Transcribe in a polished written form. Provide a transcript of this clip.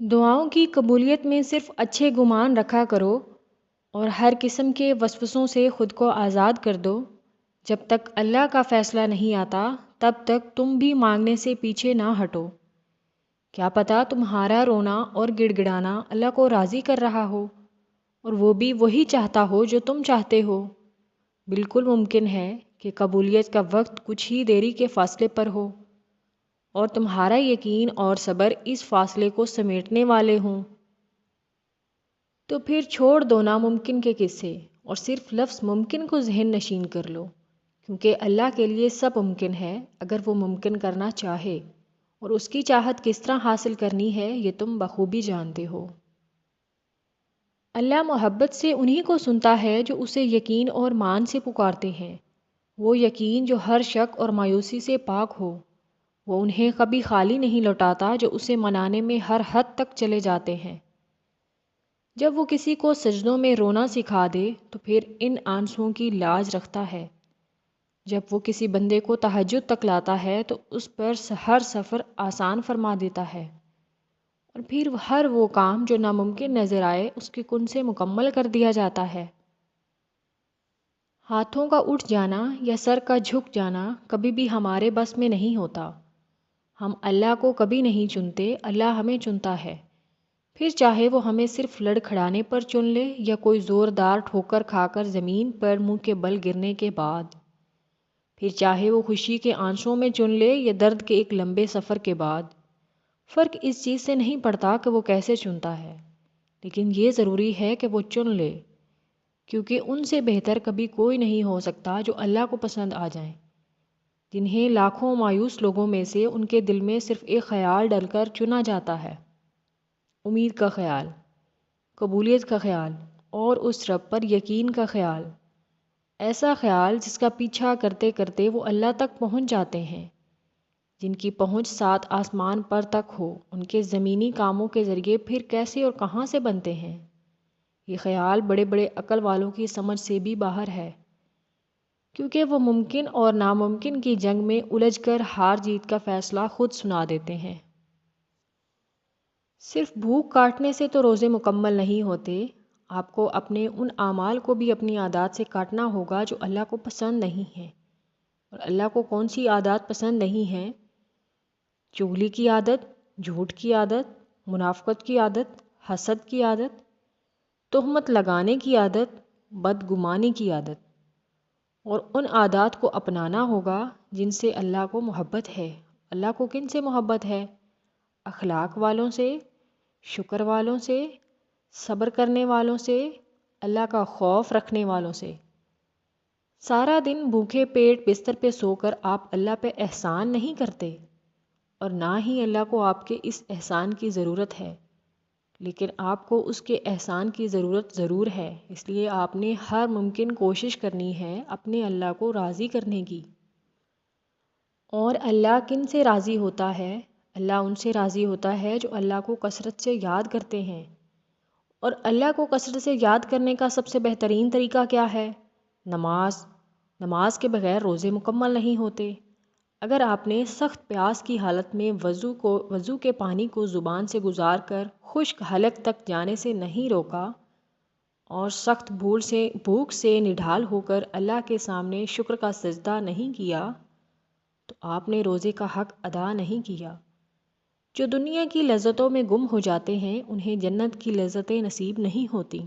دعاؤں کی قبولیت میں صرف اچھے گمان رکھا کرو اور ہر قسم کے وسوسوں سے خود کو آزاد کر دو۔ جب تک اللہ کا فیصلہ نہیں آتا تب تک تم بھی مانگنے سے پیچھے نہ ہٹو۔ کیا پتہ تمہارا رونا اور گڑ گڑانا اللہ کو راضی کر رہا ہو اور وہ بھی وہی چاہتا ہو جو تم چاہتے ہو۔ بالکل ممکن ہے کہ قبولیت کا وقت کچھ ہی دیری کے فاصلے پر ہو اور تمہارا یقین اور صبر اس فاصلے کو سمیٹنے والے ہوں۔ تو پھر چھوڑ دو ناممکن کے قصے اور صرف لفظ ممکن کو ذہن نشین کر لو، کیونکہ اللہ کے لیے سب ممکن ہے اگر وہ ممکن کرنا چاہے، اور اس کی چاہت کس طرح حاصل کرنی ہے یہ تم بخوبی جانتے ہو۔ اللہ محبت سے انہی کو سنتا ہے جو اسے یقین اور مان سے پکارتے ہیں، وہ یقین جو ہر شک اور مایوسی سے پاک ہو۔ وہ انہیں کبھی خالی نہیں لوٹاتا جو اسے منانے میں ہر حد تک چلے جاتے ہیں۔ جب وہ کسی کو سجدوں میں رونا سکھا دے تو پھر ان آنسوؤں کی لاج رکھتا ہے۔ جب وہ کسی بندے کو تہجد تک لاتا ہے تو اس پر ہر سفر آسان فرما دیتا ہے، اور پھر ہر وہ کام جو ناممکن نظر آئے اس کے کن سے مکمل کر دیا جاتا ہے۔ ہاتھوں کا اٹھ جانا یا سر کا جھک جانا کبھی بھی ہمارے بس میں نہیں ہوتا۔ ہم اللہ کو کبھی نہیں چنتے، اللہ ہمیں چنتا ہے، پھر چاہے وہ ہمیں صرف لڑکھڑانے پر چن لے یا کوئی زوردار ٹھوکر کھا کر زمین پر منہ کے بل گرنے کے بعد، پھر چاہے وہ خوشی کے آنسوؤں میں چن لے یا درد کے ایک لمبے سفر کے بعد۔ فرق اس چیز سے نہیں پڑتا کہ وہ کیسے چنتا ہے، لیکن یہ ضروری ہے کہ وہ چن لے، کیونکہ ان سے بہتر کبھی کوئی نہیں ہو سکتا جو اللہ کو پسند آ جائیں، جنہیں لاکھوں مایوس لوگوں میں سے ان کے دل میں صرف ایک خیال ڈل کر چنا جاتا ہے، امید کا خیال، قبولیت کا خیال اور اس رب پر یقین کا خیال، ایسا خیال جس کا پیچھا کرتے کرتے وہ اللہ تک پہنچ جاتے ہیں، جن کی پہنچ 7 آسمان پر تک ہو۔ ان کے زمینی کاموں کے ذریعے پھر کیسے اور کہاں سے بنتے ہیں؟ یہ خیال بڑے بڑے عقل والوں کی سمجھ سے بھی باہر ہے، کیونکہ وہ ممکن اور ناممکن کی جنگ میں الجھ کر ہار جیت کا فیصلہ خود سنا دیتے ہیں۔ صرف بھوک کاٹنے سے تو روزے مکمل نہیں ہوتے، آپ کو اپنے ان اعمال کو بھی اپنی عادات سے کاٹنا ہوگا جو اللہ کو پسند نہیں ہیں۔ اور اللہ کو کون سی عادات پسند نہیں ہیں؟ چغلی کی عادت، جھوٹ کی عادت، منافقت کی عادت، حسد کی عادت، تہمت لگانے کی عادت، بدگمانی کی عادت، اور ان عادات کو اپنانا ہوگا جن سے اللہ کو محبت ہے۔ اللہ کو کن سے محبت ہے؟ اخلاق والوں سے، شکر والوں سے، صبر کرنے والوں سے، اللہ کا خوف رکھنے والوں سے۔ سارا دن بھوکے پیٹ بستر پہ سو کر آپ اللہ پہ احسان نہیں کرتے، اور نہ ہی اللہ کو آپ کے اس احسان کی ضرورت ہے، لیکن آپ کو اس کے احسان کی ضرورت ضرور ہے، اس لیے آپ نے ہر ممکن کوشش کرنی ہے اپنے اللہ کو راضی کرنے کی۔ اور اللہ کن سے راضی ہوتا ہے؟ اللہ ان سے راضی ہوتا ہے جو اللہ کو کثرت سے یاد کرتے ہیں۔ اور اللہ کو کثرت سے یاد کرنے کا سب سے بہترین طریقہ کیا ہے؟ نماز۔ نماز کے بغیر روزے مکمل نہیں ہوتے۔ اگر آپ نے سخت پیاس کی حالت میں وضو کے پانی کو زبان سے گزار کر خشک حلق تک جانے سے نہیں روکا اور سخت بھوک سے نڈھال ہو کر اللہ کے سامنے شکر کا سجدہ نہیں کیا تو آپ نے روزے کا حق ادا نہیں کیا۔ جو دنیا کی لذتوں میں گم ہو جاتے ہیں انہیں جنت کی لذتیں نصیب نہیں ہوتی۔